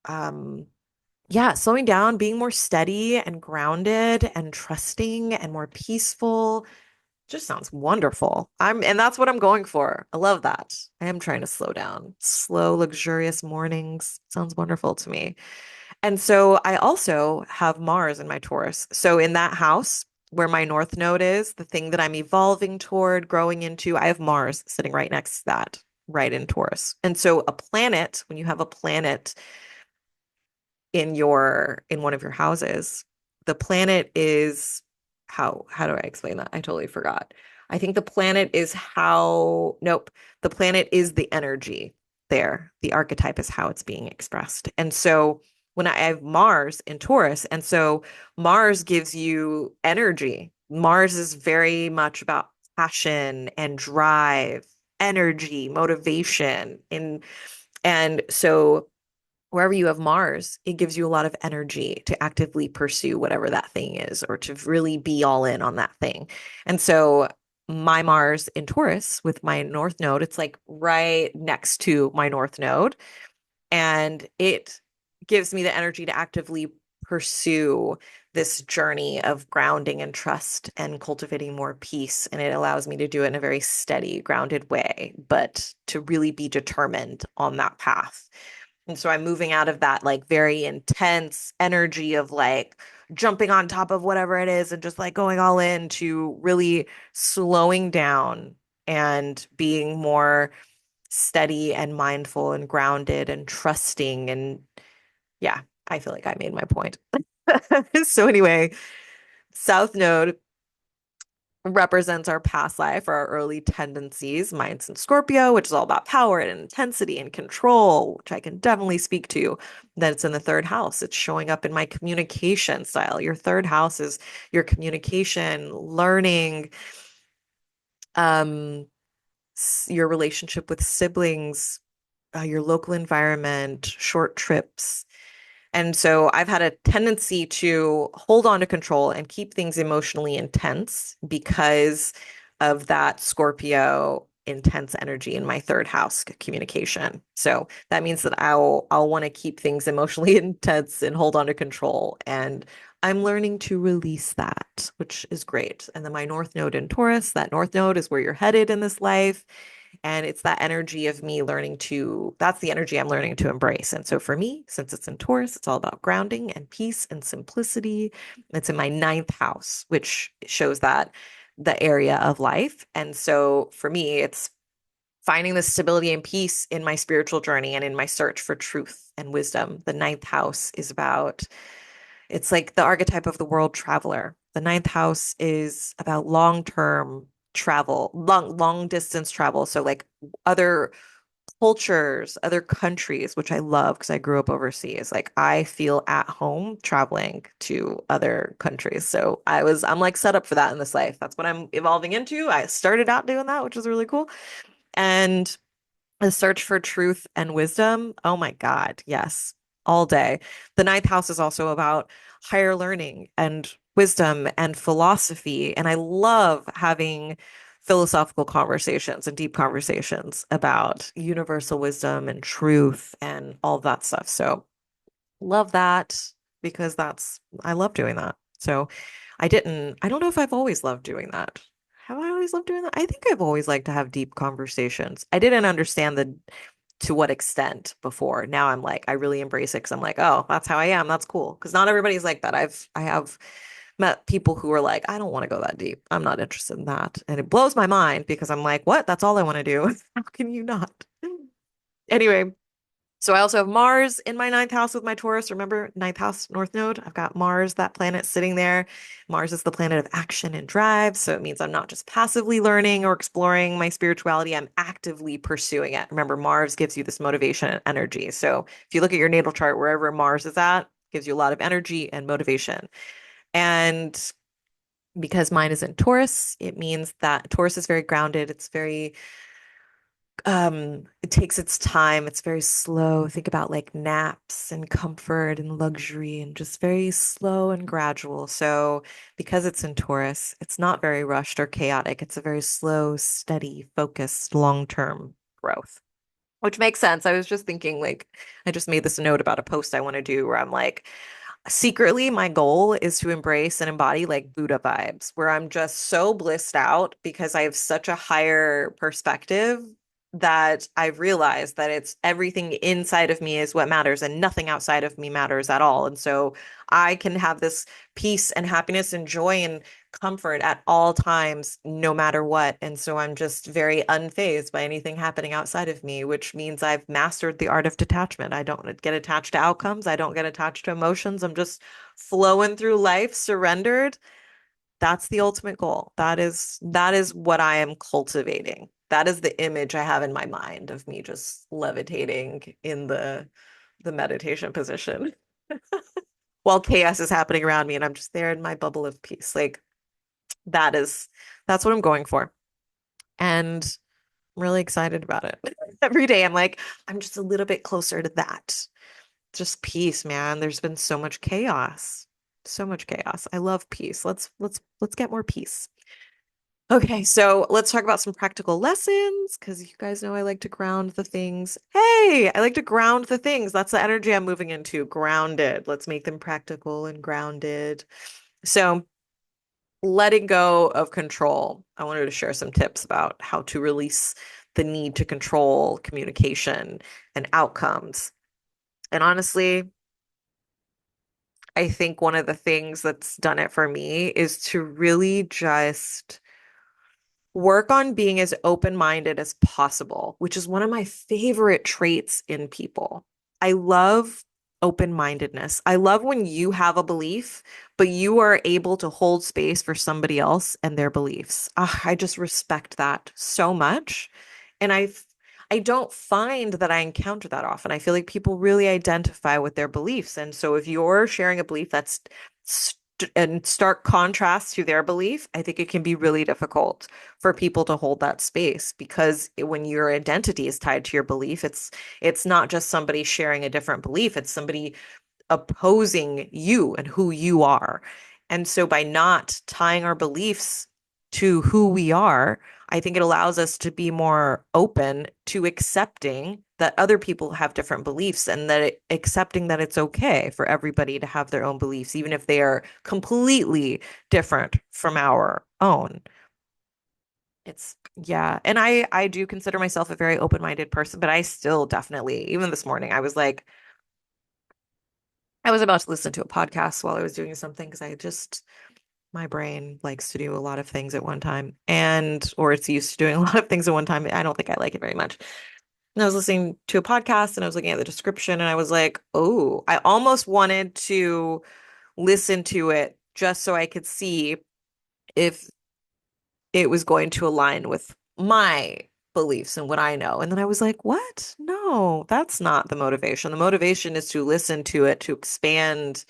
um, yeah, slowing down, being more steady and grounded and trusting and more peaceful. Just sounds wonderful. And that's what I'm going for. I love that. I am trying to slow down. Slow, luxurious mornings sounds wonderful to me. And so I also have Mars in my Taurus. So in that house where my North Node is, the thing that I'm evolving toward, growing into, I have Mars sitting right next to that, right in Taurus. And so a planet, when you have a planet in one of your houses, the planet is how do I explain that? I totally forgot. I think the planet is how, nope, the planet is the energy there. The archetype is how it's being expressed. And so when I have Mars in Taurus, and so Mars gives you energy. Mars is very much about passion and drive, energy, motivation, and so wherever you have Mars, it gives you a lot of energy to actively pursue whatever that thing is or to really be all in on that thing. And so my Mars in Taurus with my North Node, it's like right next to my North Node. And it gives me the energy to actively pursue this journey of grounding and trust and cultivating more peace. And it allows me to do it in a very steady, grounded way, but to really be determined on that path. And so I'm moving out of that like very intense energy of like jumping on top of whatever it is and just like going all in to really slowing down and being more steady and mindful and grounded and trusting. And yeah, I feel like I made my point. So anyway, South Node represents our past life or our early tendencies. Mine's in Scorpio, which is all about power and intensity and control, which I can definitely speak to. Then it's in the third house. It's showing up in my communication style. Your third house is your communication, learning, um, your relationship with siblings, your local environment, short trips. And so I've had a tendency to hold on to control and keep things emotionally intense because of that Scorpio intense energy in my third house communication. So that means that I'll want to keep things emotionally intense and hold on to control. And I'm learning to release that, which is great. And then my North Node in Taurus, that North Node is where you're headed in this life. And it's that energy of me learning to, that's the energy I'm learning to embrace. And so for me, since it's in Taurus, it's all about grounding and peace and simplicity. It's in my ninth house, which shows that the area of life. And so for me, it's finding the stability and peace in my spiritual journey and in my search for truth and wisdom. The ninth house is about, it's like the archetype of the world traveler. The ninth house is about long term travel, long distance travel. So like other cultures, other countries, which I love because I grew up overseas. Like I feel at home traveling to other countries. So I'm like set up for that in this life. That's what I'm evolving into. I started out doing that, which is really cool. And the search for truth and wisdom. Oh my God, yes, all day. The ninth house is also about higher learning and wisdom and philosophy. And I love having philosophical conversations and deep conversations about universal wisdom and truth and all that stuff. So love that because I love doing that. So I don't know if I've always loved doing that. Have I always loved doing that? I think I've always liked to have deep conversations. I didn't understand to what extent before. Now I'm like, I really embrace it because I'm like, oh, that's how I am. That's cool. Because not everybody's like that. I have met people who are like, I don't want to go that deep. I'm not interested in that. And it blows my mind because I'm like, what? That's all I want to do. How can you not? Anyway, so I also have Mars in my ninth house with my Taurus. Remember, ninth house, North Node. I've got Mars, that planet sitting there. Mars is the planet of action and drive. So it means I'm not just passively learning or exploring my spirituality, I'm actively pursuing it. Remember, Mars gives you this motivation and energy. So if you look at your natal chart, wherever Mars is at, gives you a lot of energy and motivation. And because mine is in Taurus, it means that Taurus is very grounded. It's very it takes its time. It's very slow. Think about like naps and comfort and luxury and just very slow and gradual. So because it's in Taurus, it's not very rushed or chaotic. It's a very slow, steady, focused, long-term growth. Which makes sense. I was just thinking, like, I just made this note about a post I want to do where I'm like, secretly, my goal is to embrace and embody like Buddha vibes, where I'm just so blissed out because I have such a higher perspective that I've realized that it's everything inside of me is what matters and nothing outside of me matters at all. And so I can have this peace and happiness and joy and comfort at all times, no matter what. And so I'm just very unfazed by anything happening outside of me, which means I've mastered the art of detachment. I don't get attached to outcomes. I don't get attached to emotions. I'm just flowing through life, surrendered. That's the ultimate goal. That is what I am cultivating. That is the image I have in my mind of me just levitating in the meditation position while chaos is happening around me and I'm just there in my bubble of peace. Like that is that's what I'm going for. And I'm really excited about it. Every day I'm like, I'm just a little bit closer to that. Just peace, man. There's been so much chaos. So much chaos. I love peace. Let's get more peace. Okay, so let's talk about some practical lessons because you guys know I like to ground the things. Hey, I like to ground the things. That's the energy I'm moving into. Grounded. Let's make them practical and grounded. So letting go of control. I wanted to share some tips about how to release the need to control communication and outcomes. And honestly, I think one of the things that's done it for me is to really just work on being as open-minded as possible, which is one of my favorite traits in people. I love open-mindedness. I love when you have a belief, but you are able to hold space for somebody else and their beliefs. Ah, I just respect that so much. And I don't find that I encounter that often. I feel like people really identify with their beliefs. And so if you're sharing a belief that's in stark contrast to their belief, I think it can be really difficult for people to hold that space because when your identity is tied to your belief, it's not just somebody sharing a different belief, it's somebody opposing you and who you are. And so by not tying our beliefs to who we are, I think it allows us to be more open to accepting that other people have different beliefs and accepting that it's okay for everybody to have their own beliefs, even if they are completely different from our own. Yeah. And I do consider myself a very open-minded person, but I still definitely, even this morning, I was about to listen to a podcast while I was doing something because my brain likes to do a lot of things at one time or it's used to doing a lot of things at one time. I don't think I like it very much. And I was listening to a podcast and I was looking at the description and I was like, oh, I almost wanted to listen to it just so I could see if it was going to align with my beliefs and what I know. And then I was like, what? No, that's not the motivation. The motivation is to listen to it, to expand,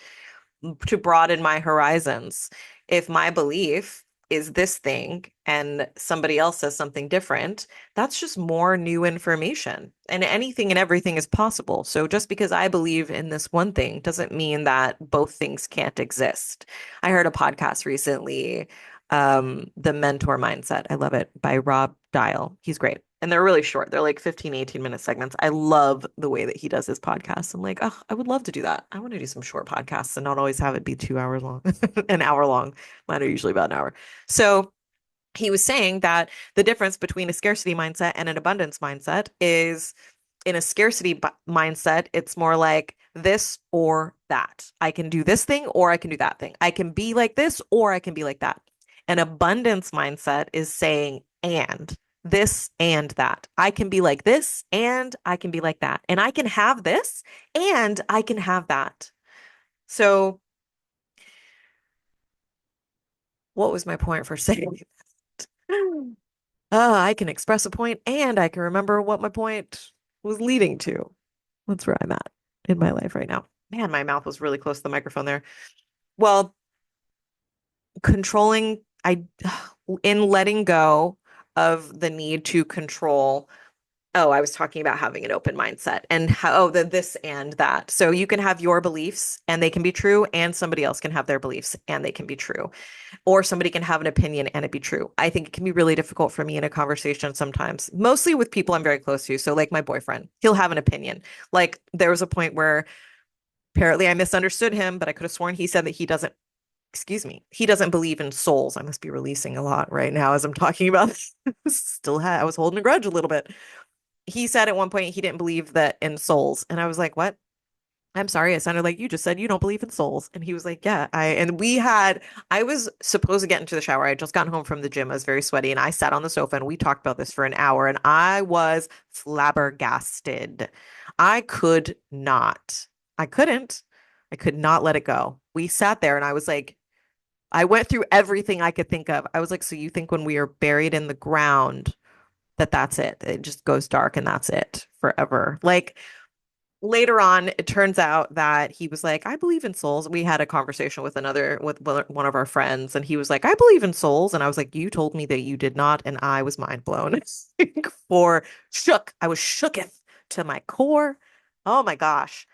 to broaden my horizons. If my belief is this thing and somebody else says something different, that's just more new information. And anything and everything is possible. So just because I believe in this one thing doesn't mean that both things can't exist. I heard a podcast recently, The Mentor Mindset. I love it by Rob Dial. He's great. And they're really short. They're like 15, 18-minute segments. I love the way that he does his podcasts. I'm like, oh, I would love to do that. I want to do some short podcasts and not always have it be 2 hours long, an hour long. Mine are usually about an hour. So he was saying that the difference between a scarcity mindset and an abundance mindset is in a scarcity mindset, it's more like this or that. I can do this thing or I can do that thing. I can be like this or I can be like that. An abundance mindset is saying and this and that. I can be like this and I can be like that. And I can have this and I can have that. So, what was my point for saying that? I can express a point and I can remember what my point was leading to. That's where I'm at in my life right now. Man, my mouth was really close to the microphone there. Well, controlling, I, in letting go of the need to control. Oh, I was talking about having an open mindset and how, oh, the this and that. So you can have your beliefs and they can be true, and somebody else can have their beliefs and they can be true. Or somebody can have an opinion and it be true. I think it can be really difficult for me in a conversation sometimes, mostly with people I'm very close to. So, like my boyfriend, he'll have an opinion. Like, there was a point where apparently I misunderstood him, but I could have sworn he said that he doesn't, excuse me, he doesn't believe in souls. I must be releasing a lot right now as I'm talking about this. I was holding a grudge a little bit. He said at one point he didn't believe that in souls. And I was like, what? I'm sorry, it sounded like you just said you don't believe in souls. And he was like, yeah, I was supposed to get into the shower. I had just gotten home from the gym. I was very sweaty and I sat on the sofa and we talked about this for an hour and I was flabbergasted. I could not, I couldn't, I could not let it go. We sat there and I was like, I went through everything I could think of. I was like, so you think when we are buried in the ground that that's it? It just goes dark and that's it forever. Like, later on, it turns out that he was like, I believe in souls. We had a conversation with one of our friends, and he was like, I believe in souls. And I was like, you told me that you did not. And I was mind blown for shook. I was shooketh to my core. Oh my gosh.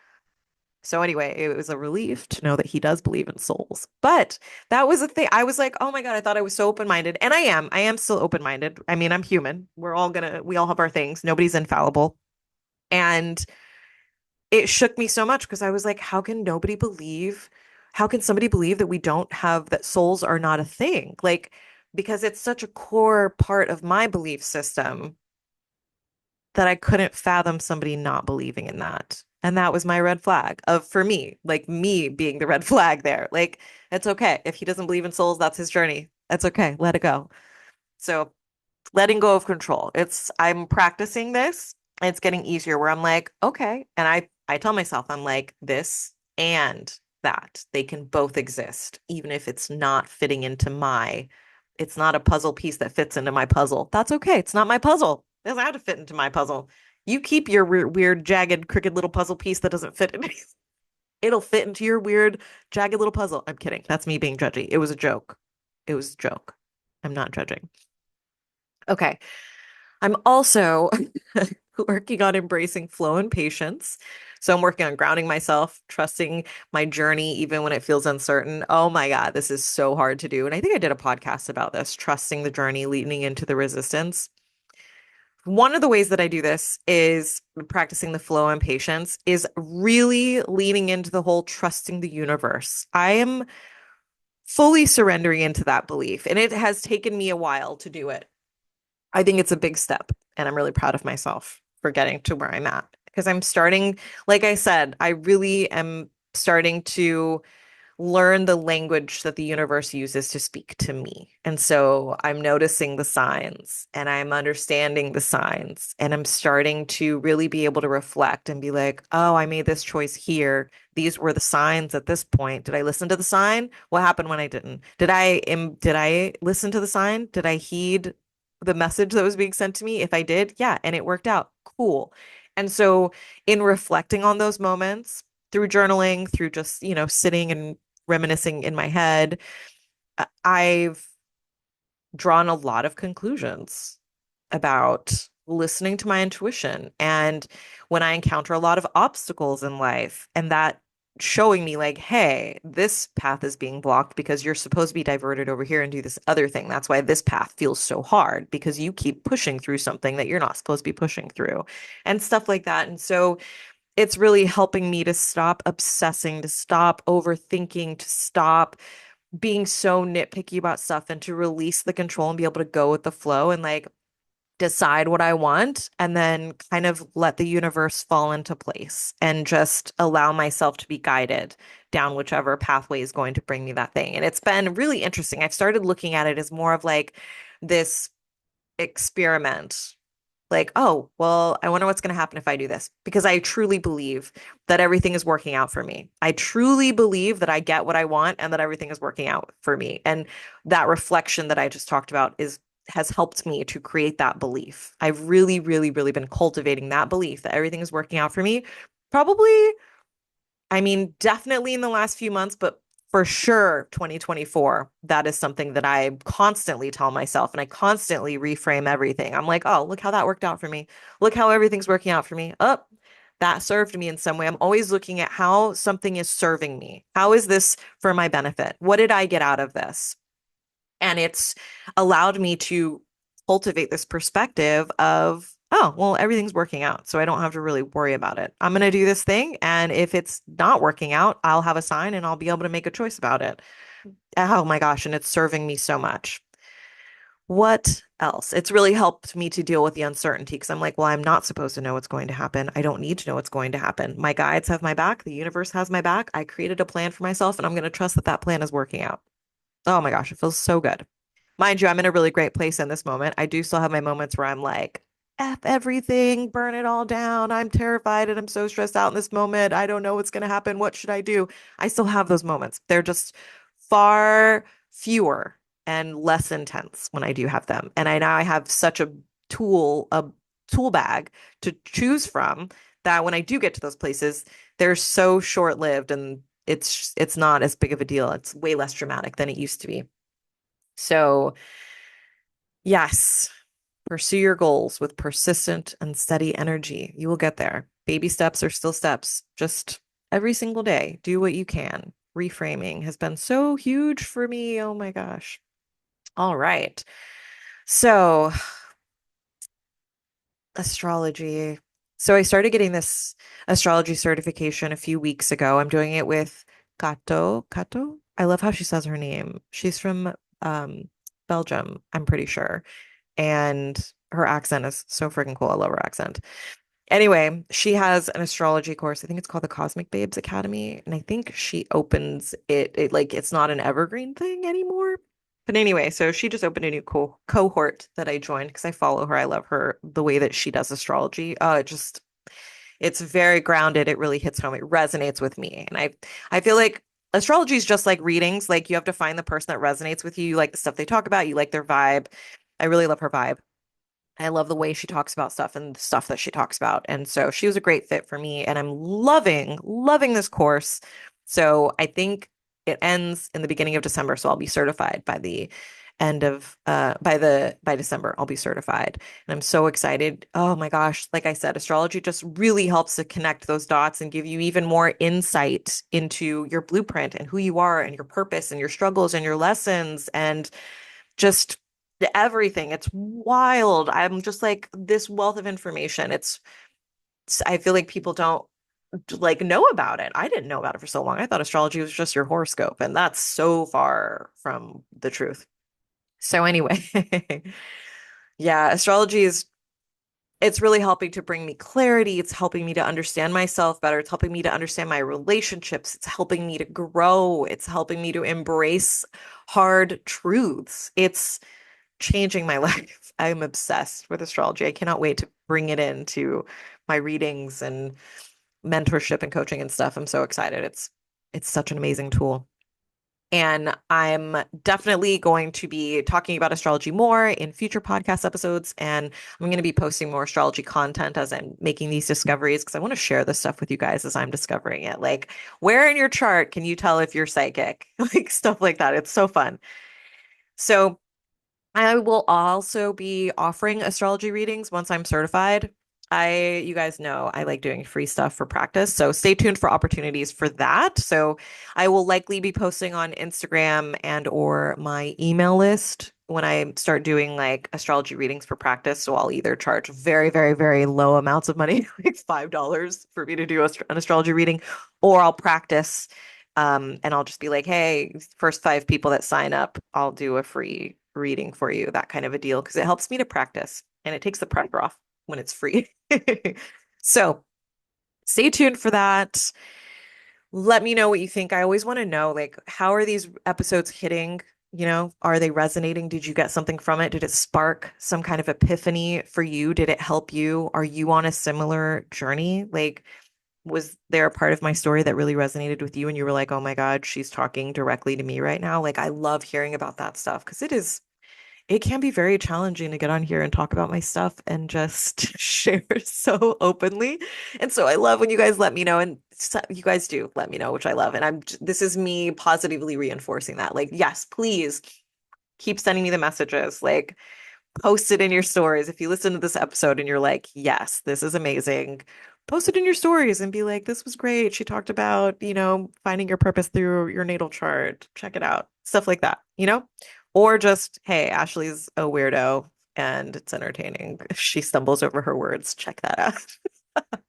So anyway, it was a relief to know that he does believe in souls. But that was a thing. I was like, oh my God, I thought I was so open-minded. And I am. I am still open-minded. I mean, I'm human. We all have our things. Nobody's infallible. And it shook me so much because I was like, how can somebody believe that we don't have, that souls are not a thing? Like, because it's such a core part of my belief system that I couldn't fathom somebody not believing in that. And that was my red flag of, for me, like me being the red flag there. Like, it's okay. If he doesn't believe in souls, that's his journey. That's okay. Let it go. So letting go of control. I'm practicing this. And it's getting easier where I'm like, okay. And I tell myself, I'm like, this and that. They can both exist, even if it's not fitting into it's not a puzzle piece that fits into my puzzle. That's okay. It's not my puzzle. It doesn't have to fit into my puzzle. You keep your weird, jagged, crooked little puzzle piece that doesn't fit in. It'll fit into your weird, jagged little puzzle. I'm kidding. That's me being judgy. It was a joke. It was a joke. I'm not judging. Okay. I'm also working on embracing flow and patience. So I'm working on grounding myself, trusting my journey, even when it feels uncertain. Oh my God, this is so hard to do. And I think I did a podcast about this, trusting the journey, leaning into the resistance. One of the ways that I do this is practicing the flow and patience, is really leaning into the whole trusting the universe. I am fully surrendering into that belief, and it has taken me a while to do it. I think it's a big step, and I'm really proud of myself for getting to where I'm at because I'm starting, like I said, I really am starting to learn the language that the universe uses to speak to me. And so I'm noticing the signs and I'm understanding the signs and I'm starting to really be able to reflect and be like, oh, I made this choice here. These were the signs at this point. Did I listen to the sign? What happened when I didn't? Did I listen to the sign? Did I heed the message that was being sent to me? If I did, yeah, and it worked out. Cool. And so in reflecting on those moments, through journaling, through just, sitting and reminiscing in my head, I've drawn a lot of conclusions about listening to my intuition. And when I encounter a lot of obstacles in life, and that showing me like, hey, this path is being blocked because you're supposed to be diverted over here and do this other thing. That's why this path feels so hard because you keep pushing through something that you're not supposed to be pushing through and stuff like that. And so it's really helping me to stop obsessing, to stop overthinking, to stop being so nitpicky about stuff and to release the control and be able to go with the flow and like decide what I want and then kind of let the universe fall into place and just allow myself to be guided down whichever pathway is going to bring me that thing. And it's been really interesting. I've started looking at it as more of like this experiment. Like, oh, well, I wonder what's going to happen if I do this because I truly believe that everything is working out for me. I truly believe that I get what I want and that everything is working out for me. And that reflection that I just talked about is has helped me to create that belief. I've really, really, really been cultivating that belief that everything is working out for me. Probably, I mean, definitely in the last few months, but for sure 2024, that is something that I constantly tell myself and I constantly reframe everything. I'm like, oh, look how that worked out for me. Look how everything's working out for me. Oh, that served me in some way. I'm always looking at how something is serving me. How is this for my benefit? What did I get out of this? And it's allowed me to cultivate this perspective of, oh, well, everything's working out. So I don't have to really worry about it. I'm going to do this thing. And if it's not working out, I'll have a sign and I'll be able to make a choice about it. Oh my gosh. And it's serving me so much. What else? It's really helped me to deal with the uncertainty because I'm like, well, I'm not supposed to know what's going to happen. I don't need to know what's going to happen. My guides have my back. The universe has my back. I created a plan for myself and I'm going to trust that that plan is working out. Oh my gosh, it feels so good. Mind you, I'm in a really great place in this moment. I do still have my moments where I'm like, F everything, burn it all down. I'm terrified and I'm so stressed out in this moment. I don't know what's going to happen. What should I do? I still have those moments. They're just far fewer and less intense when I do have them. And I now I have such a tool bag to choose from that when I do get to those places, they're so short-lived and it's not as big of a deal. It's way less dramatic than it used to be. So, yes, pursue your goals with persistent and steady energy. You will get there. Baby steps are still steps. Just every single day, do what you can. Reframing has been so huge for me. Oh my gosh. All right. So, astrology. So, I started getting this astrology certification a few weeks ago. I'm doing it with Kato. Kato? I love how she says her name. She's from um, Belgium, I'm pretty sure. And her accent is so freaking cool. I love her accent. Anyway, she has an astrology course. I think it's called the Cosmic Babes Academy, and I think she opens it like it's not an evergreen thing anymore. But anyway, so she just opened a new cohort that I joined because I follow her. I love her the way that she does astrology. It's very grounded. It really hits home. It resonates with me, and I feel like astrology is just like readings. Like you have to find the person that resonates with you. You like the stuff they talk about. You like their vibe. I really love her vibe. I love the way she talks about stuff and the stuff that she talks about. And so she was a great fit for me. And I'm loving this course. So I think it ends in the beginning of December. So I'll be certified by the end of by December, I'll be certified. And I'm so excited. Oh my gosh. Like I said, astrology just really helps to connect those dots and give you even more insight into your blueprint and who you are and your purpose and your struggles and your lessons and just everything. It's wild. I'm just like this wealth of information. I feel like people don't like know about it. I didn't know about it for so long. I thought astrology was just your horoscope, and that's so far from the truth. So anyway, yeah, astrology is It's really helping to bring me clarity. It's helping me to understand myself better. It's helping me to understand my relationships. It's helping me to grow. It's helping me to embrace hard truths. It's changing my life. I'm obsessed with astrology. I cannot wait to bring it into my readings and mentorship and coaching and stuff. I'm so excited. It's such an amazing tool. And I'm definitely going to be talking about astrology more in future podcast episodes. And I'm going to be posting more astrology content as I'm making these discoveries because I want to share this stuff with you guys as I'm discovering it. Like, where in your chart can you tell if you're psychic? Like, stuff like that. It's so fun. So, I will also be offering astrology readings once I'm certified. You guys know I like doing free stuff for practice, so stay tuned for opportunities for that. So I will likely be posting on Instagram and or my email list when I start doing like astrology readings for practice. So I'll either charge very, very, very low amounts of money, like $5 for me to do an astrology reading, or I'll practice and I'll just be like, hey, first 5 people that sign up, I'll do a free reading for you, that kind of a deal, because it helps me to practice and it takes the pressure off when it's free. So stay tuned for that. Let me know what you think. I always want to know, like, how are these episodes hitting? Are they resonating? Did you get something from it? Did it spark some kind of epiphany for you? Did it help you? Are you on a similar journey? Like, was there a part of my story that really resonated with you and you were like, oh my God, she's talking directly to me right now? Like, I love hearing about that stuff because it can be very challenging to get on here and talk about my stuff and just share so openly. And so I love when you guys let me know, and you guys do let me know, which I love. And this is me positively reinforcing that. Like, yes, please keep sending me the messages. Like, post it in your stories. If you listen to this episode and you're like, yes, this is amazing, post it in your stories and be like, this was great. She talked about, finding your purpose through your natal chart. Check it out. Stuff like that. Or just, hey, Ashley's a weirdo and it's entertaining. She stumbles over her words. Check that out.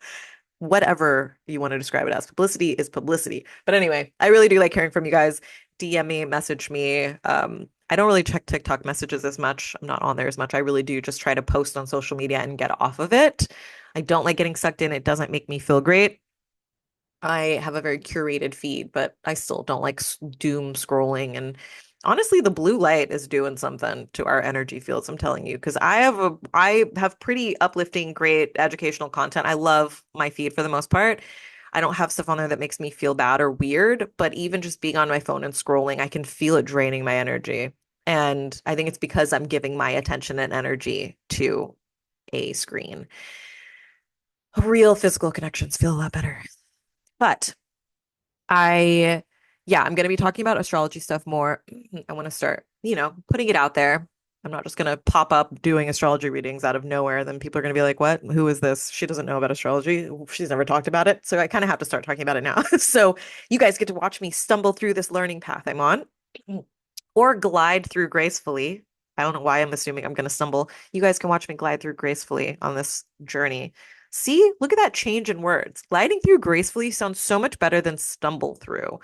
Whatever you want to describe it as. Publicity is publicity. But anyway, I really do like hearing from you guys. DM me, message me. I don't really check TikTok messages as much. I'm not on there as much. I really do just try to post on social media and get off of it. I don't like getting sucked in. It doesn't make me feel great. I have a very curated feed, but I still don't like doom scrolling. And honestly, the blue light is doing something to our energy fields, I'm telling you, because I have pretty uplifting, great educational content. I love my feed for the most part. I don't have stuff on there that makes me feel bad or weird, but even just being on my phone and scrolling, I can feel it draining my energy. And I think it's because I'm giving my attention and energy to a screen. Real physical connections feel a lot better. But I, yeah, I'm going to be talking about astrology stuff more. I want to start, putting it out there. I'm not just going to pop up doing astrology readings out of nowhere. Then people are going to be like, what? Who is this? She doesn't know about astrology. She's never talked about it. So I kind of have to start talking about it now. So you guys get to watch me stumble through this learning path I'm on or glide through gracefully. I don't know why I'm assuming I'm going to stumble. You guys can watch me glide through gracefully on this journey. See, look at that change in words. Gliding through gracefully sounds so much better than stumble through.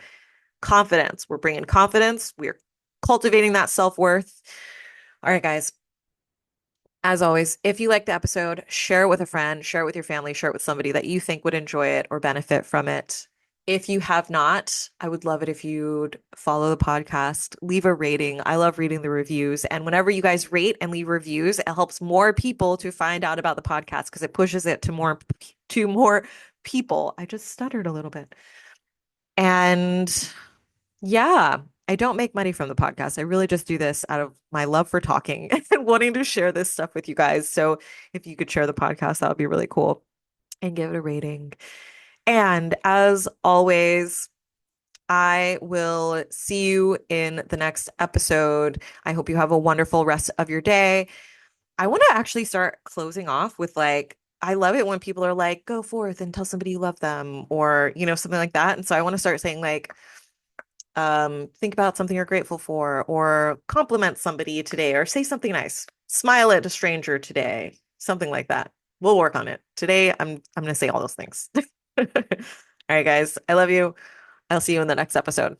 Confidence. We're bringing confidence. We're cultivating that self-worth. All right, guys. As always, if you like the episode, share it with a friend, share it with your family, share it with somebody that you think would enjoy it or benefit from it. If you have not, I would love it if you'd follow the podcast, leave a rating. I love reading the reviews. And whenever you guys rate and leave reviews, it helps more people to find out about the podcast because it pushes it to more people. I just stuttered a little bit. And yeah, I don't make money from the podcast. I really just do this out of my love for talking and wanting to share this stuff with you guys. So if you could share the podcast, that would be really cool and give it a rating. And as always, I will see you in the next episode. I hope you have a wonderful rest of your day. I want to actually start closing off with like, I love it when people are like, go forth and tell somebody you love them or, something like that. And so I want to start saying like, think about something you're grateful for, or compliment somebody today, or say something nice. Smile at a stranger today, something like that. We'll work on it. Today, I'm going to say all those things. All right, guys, I love you. I'll see you in the next episode.